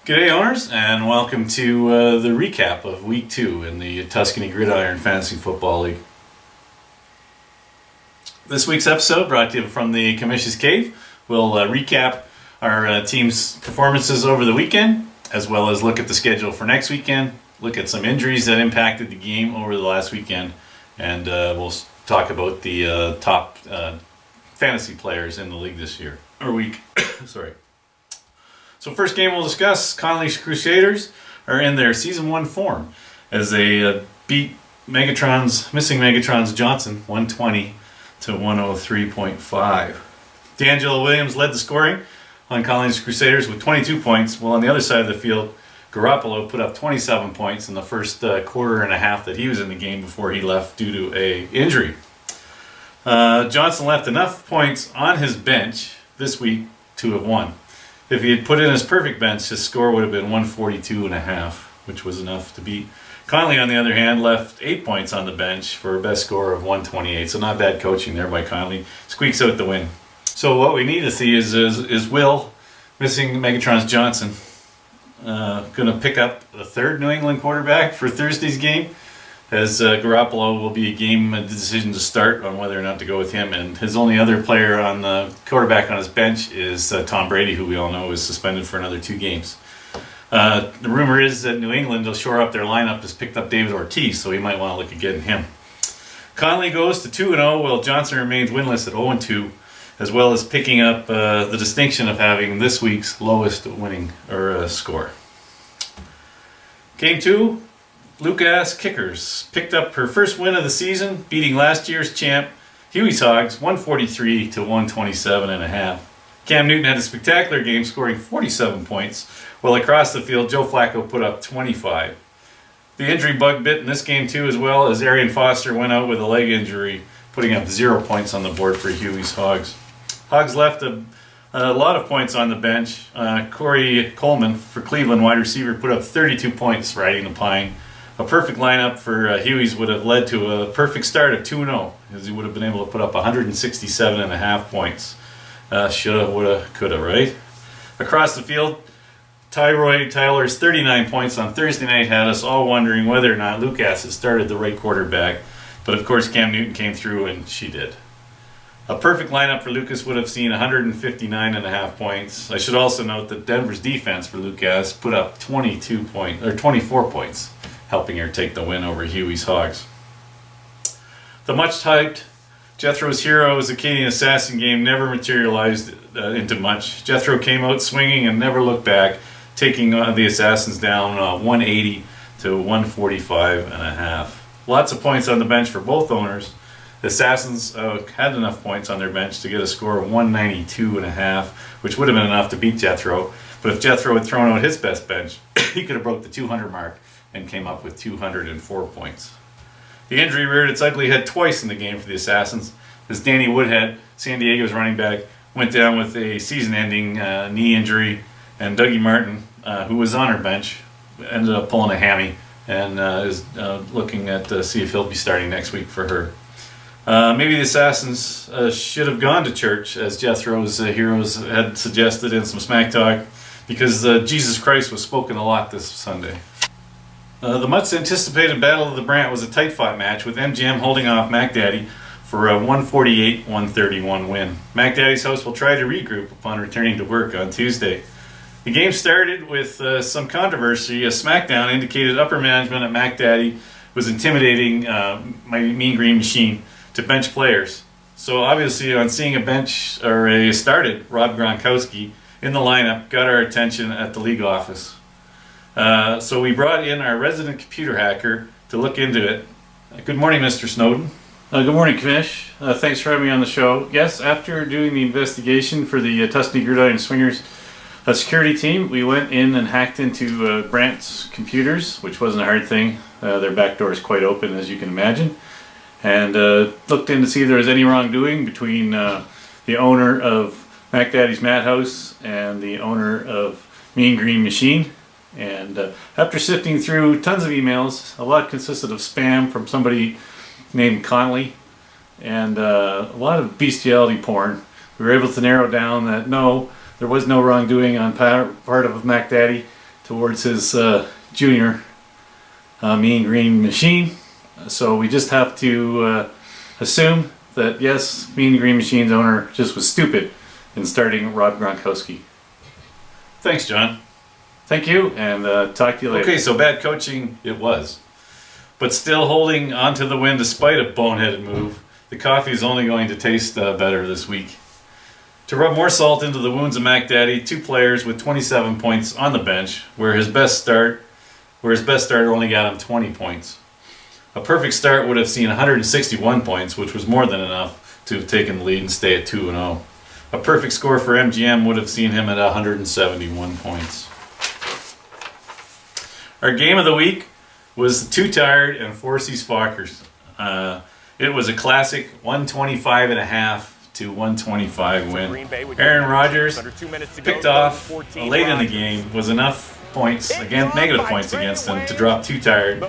G'day owners, and welcome to the recap of Week 2 in the Tuscany GridIron Fantasy Football League. This week's episode brought to you from the Commission's Cave. We'll recap our team's performances over the weekend, as well as look at the schedule for next weekend, look at some injuries that impacted the game over the last weekend, and we'll talk about the top fantasy players in the league this year, or week. Sorry. So first game we'll discuss, Connolly's Crusaders are in their Season 1 form as they beat missing Megatron's Johnson 120 to 103.5. D'Angelo Williams led the scoring on Connolly's Crusaders with 22 points, while on the other side of the field, Garoppolo put up 27 points in the first quarter and a half that he was in the game before he left due to an injury. Johnson left enough points on his bench this week to have won. If he had put in his perfect bench, his score would have been 142.5, which was enough to beat. Connolly, on the other hand, left 8 points on the bench for a best score of 128, so not bad coaching there by Connolly. Squeaks out the win. So what we need to see is Will, missing Megatron's Johnson, going to pick up the third New England quarterback for Thursday's game, as Garoppolo will be a game decision to start on whether or not to go with him. And his only other player on the quarterback on his bench is Tom Brady, who we all know is suspended for another 2 games. The rumor is that New England will shore up their lineup, has picked up David Ortiz, so he might want to look at getting him. Connolly goes to 2-0, while Johnson remains winless at 0-2, as well as picking up the distinction of having this week's lowest winning score. Game 2. Lucas Kickers picked up her first win of the season, beating last year's champ Huey's Hogs 143 to 127.5. Cam Newton had a spectacular game, scoring 47 points, while across the field Joe Flacco put up 25. The injury bug bit in this game too, as well as Arian Foster went out with a leg injury, putting up 0 points on the board for Huey's Hogs. Hogs left a lot of points on the bench. Corey Coleman for Cleveland, wide receiver, put up 32 points riding the pine. A perfect lineup for Huey's would have led to a perfect start of 2-0, as he would have been able to put up 167.5 points. Shoulda, woulda, coulda, right? Across the field, Tyrod Tyler's 39 points on Thursday night had us all wondering whether or not Lucas had started the right quarterback. But of course, Cam Newton came through, and she did. A perfect lineup for Lucas would have seen 159.5 points. I should also note that Denver's defense for Lucas put up 24 points, helping her take the win over Huey's Hogs. The much-hyped Jethro's Heroes Acadian Assassin game never materialized into much. Jethro came out swinging and never looked back, taking the Assassins down 180 to 145.5. Lots of points on the bench for both owners. The Assassins had enough points on their bench to get a score of 192.5, which would have been enough to beat Jethro. But if Jethro had thrown out his best bench, he could have broke the 200 mark and came up with 204 points. The injury reared its ugly head twice in the game for the Assassins, as Danny Woodhead, San Diego's running back, went down with a season-ending knee injury, and Dougie Martin, who was on her bench, ended up pulling a hammy and is looking at see if he'll be starting next week for her. Maybe the Assassins should have gone to church, as Jethro's Heroes had suggested in some smack talk, because Jesus Christ was spoken a lot this Sunday. The much anticipated Battle of the Brant was a tight-fought match, with MGM holding off Mac Daddy for a 148-131 win. Mac Daddy's house will try to regroup upon returning to work on Tuesday. The game started with some controversy. A SmackDown indicated upper management at Mac Daddy was intimidating my Mean Green Machine to bench players. So obviously, on seeing a started Rob Gronkowski in the lineup, got our attention at the league office. So we brought in our resident computer hacker to look into it. Good morning, Mr. Snowden. Good morning, Kamish. Thanks for having me on the show. Yes, after doing the investigation for the Tuscany GridIron Swingers security team, we went in and hacked into Brant's computers, which wasn't a hard thing. Their back door is quite open, as you can imagine. And looked in to see if there was any wrongdoing between the owner of Mac Daddy's Madhouse and the owner of Mean Green Machine. And after sifting through tons of emails, a lot consisted of spam from somebody named Connolly and a lot of bestiality porn, we were able to narrow down that no, there was no wrongdoing on part of Mac Daddy, towards his junior Mean Green Machine. So we just have to assume that yes, Mean Green Machine's owner just was stupid in starting Rob Gronkowski. Thanks, John. Thank you, and talk to you later. Okay, so bad coaching it was. But still holding onto the win despite a boneheaded move. The coffee is only going to taste better this week. To rub more salt into the wounds of Mac Daddy, 2 players with 27 points on the bench, where his best start only got him 20 points. A perfect start would have seen 161 points, which was more than enough to have taken the lead and stay at 2-0. A perfect score for MGM would have seen him at 171 points. Our game of the week was the Too Tired and Forces Fockers. It was a classic 125.5 to 125 win. Aaron Rodgers picked off late in the game, was enough points, again negative points against him to drop Too Tired,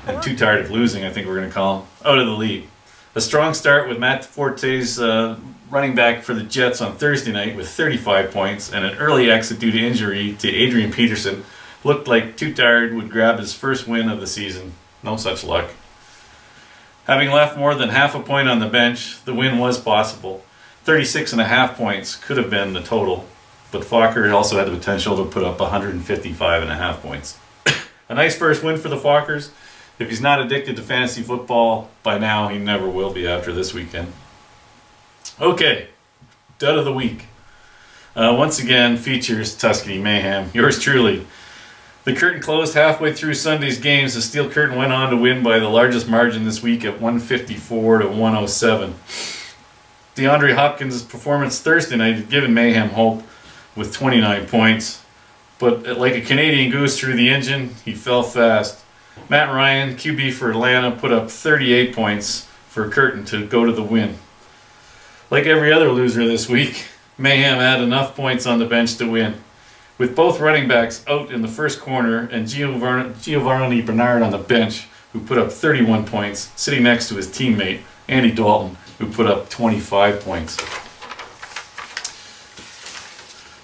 and Too Tired of losing, I think we're going to call him, out of the lead. A strong start with Matt Forte's running back for the Jets on Thursday night with 35 points, and an early exit due to injury to Adrian Peterson. Looked like Too Tired would grab his first win of the season. No such luck. Having left more than half a point on the bench, the win was possible. 36.5 points could have been the total, but Fokker also had the potential to put up 155.5 points. A nice first win for the Fockers. If he's not addicted to fantasy football by now, he never will be after this weekend. Okay, Dud of the Week. Once again, features Tuscany Mayhem. Yours truly. The curtain closed halfway through Sunday's games. The Steel Curtain went on to win by the largest margin this week at 154 to 107. DeAndre Hopkins' performance Thursday night had given Mayhem hope with 29 points. But like a Canadian goose through the engine, he fell fast. Matt Ryan, QB for Atlanta, put up 38 points for Curtin to go to the win. Like every other loser this week, Mayhem had enough points on the bench to win. With both running backs out in the first corner and Giovanni Bernard on the bench, who put up 31 points, sitting next to his teammate, Andy Dalton, who put up 25 points.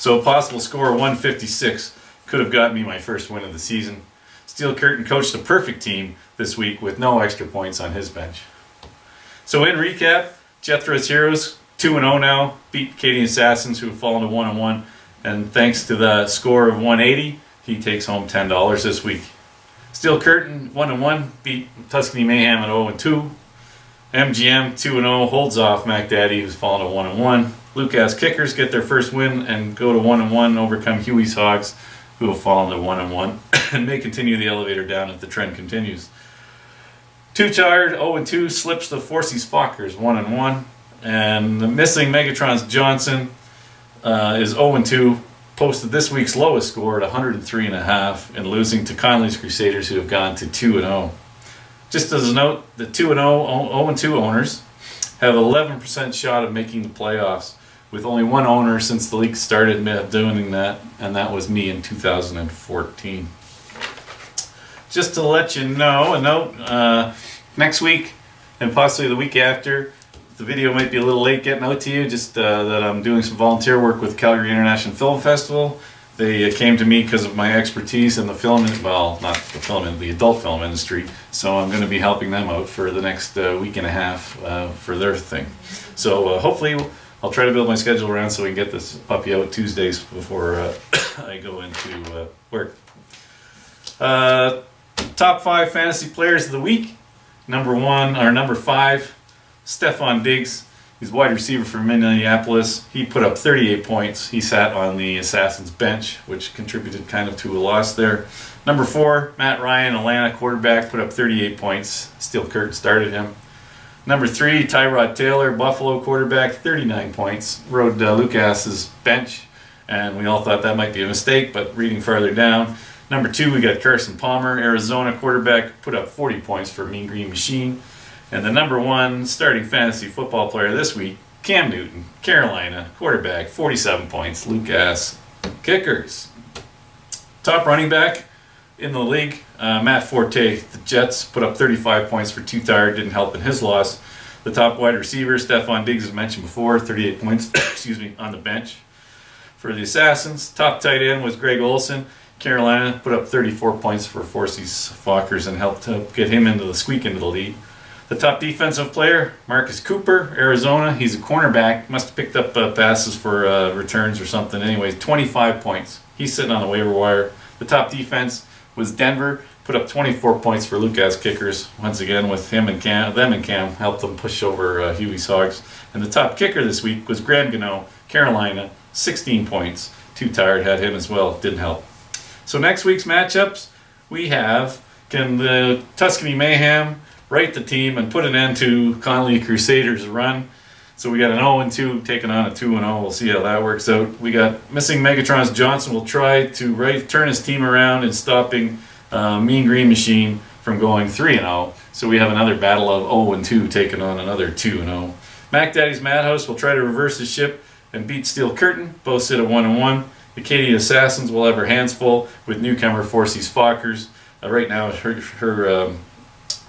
So a possible score of 156 could have got me my first win of the season. Steel Curtain coached a perfect team this week with no extra points on his bench. So in recap, Jethro's Heroes, 2-0 now, beat Canadian Assassins, who have fallen to 1-1. And thanks to the score of 180, he takes home $10 this week. Steel Curtain 1-1 beat Tuscany Mayhem at 0-2. MGM 2-0 holds off Mac Daddy, who's fallen to 1-1. Lucas Kickers get their first win and go to 1-1, overcome Huey's Hogs, who have fallen to 1-1, and may continue the elevator down if the trend continues. Too Tired 0-2 slips the Forces Fockers 1-1, and the missing Megatron's Johnson is 0-2, posted this week's lowest score at 103.5, and losing to Conley's Crusaders, who have gone to 2-0. Just as a note, the 2-0, 0-2 owners have 11% shot of making the playoffs, with only one owner since the league started doing that, and that was me in 2014. Just to let you know, a note, next week and possibly the week after, the video might be a little late getting out to you, just that I'm doing some volunteer work with Calgary International Film Festival. They came to me because of my expertise in the film, well, not the film, the adult film industry. So I'm going to be helping them out for the next week and a half for their thing. So hopefully I'll try to build my schedule around so we can get this puppy out Tuesdays before I go into work. Top 5 fantasy players of the week. Number 5. Stephon Diggs, he's wide receiver for Minneapolis. He put up 38 points. He sat on the Assassins bench, which contributed kind of to a loss there. Number 4, Matt Ryan, Atlanta quarterback, put up 38 points. Steel Curtain started him. Number 3, Tyrod Taylor, Buffalo quarterback, 39 points. Rode Lucas's bench, and we all thought that might be a mistake, but reading farther down. Number 2, we got Carson Palmer, Arizona quarterback, put up 40 points for Mean Green Machine. And the number 1 starting fantasy football player this week, Cam Newton, Carolina, quarterback, 47 points, Lucas Kickers. Top running back in the league, Matt Forte, the Jets, put up 35 points for Too Tired, didn't help in his loss. The top wide receiver, Stephon Diggs, as mentioned before, 38 points, on the bench. For the Assassins, top tight end was Greg Olson. Carolina put up 34 points for Forsey's Fockers and helped to get him into the squeak into the lead. The top defensive player, Marcus Cooper, Arizona. He's a cornerback. Must have picked up passes for returns or something. Anyways, 25 points. He's sitting on the waiver wire. The top defense was Denver. Put up 24 points for Lucas Kickers. Once again, with him and Cam helped them push over Huey's Hogs. And the top kicker this week was Graham Gano, Carolina, 16 points. Too tired, had him as well. Didn't help. So next week's matchups, we have, can the Tuscany Mayhem right the team and put an end to Connolly Crusaders' run? So we got an 0-2 taking on a 2-0. We'll see how that works out. We got missing Megatron's Johnson will try to turn his team around and stopping Mean Green Machine from going 3-0. So we have another battle of 0-2 taking on another 2-0. Mac Daddy's Madhouse will try to reverse his ship and beat Steel Curtain. Both sit at 1-1. The Katie Assassins will have her hands full with newcomer Forsey's Fockers. Right now, her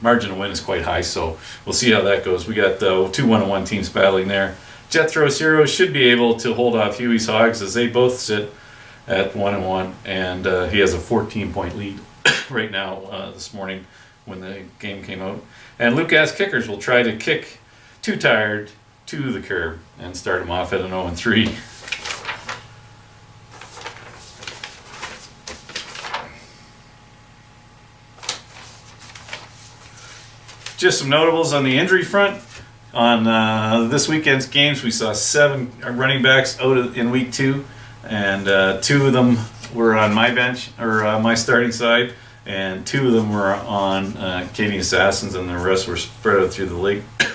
margin of win is quite high, so we'll see how that goes. We got 2 1-1 teams battling there. Jethro's Heroes should be able to hold off Huey's Hogs as they both sit at 1-1, and he has a 14-point lead right now this morning when the game came out. And Lucas Kickers will try to kick Too Tired to the curb and start him off at an 0-3. Just some notables on the injury front. On this weekend's games, we saw 7 running backs out in week 2, and 2 of them were on my bench, or my starting side, and 2 of them were on Katie Assassins, and the rest were spread out through the league. A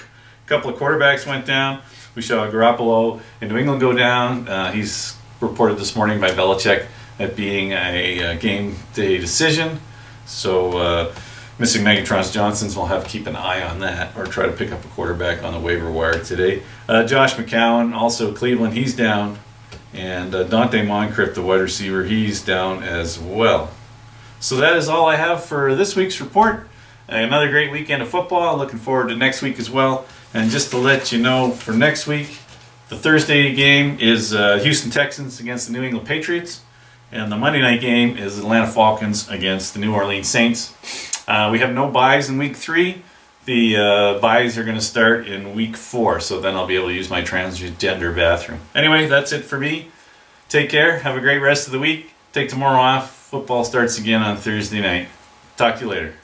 couple of quarterbacks went down. We saw Garoppolo in New England go down. He's reported this morning by Belichick at being a game day decision. So missing Megatron's Johnsons will have to keep an eye on that or try to pick up a quarterback on the waiver wire today. Josh McCown, also Cleveland, he's down. And Dante Moncrief, the wide receiver, he's down as well. So that is all I have for this week's report. Another great weekend of football. Looking forward to next week as well. And just to let you know, for next week, the Thursday game is Houston Texans against the New England Patriots. And the Monday night game is Atlanta Falcons against the New Orleans Saints. We have no buys in week 3. The buys are going to start in week 4, so then I'll be able to use my transgender bathroom. Anyway, that's it for me. Take care. Have a great rest of the week. Take tomorrow off. Football starts again on Thursday night. Talk to you later.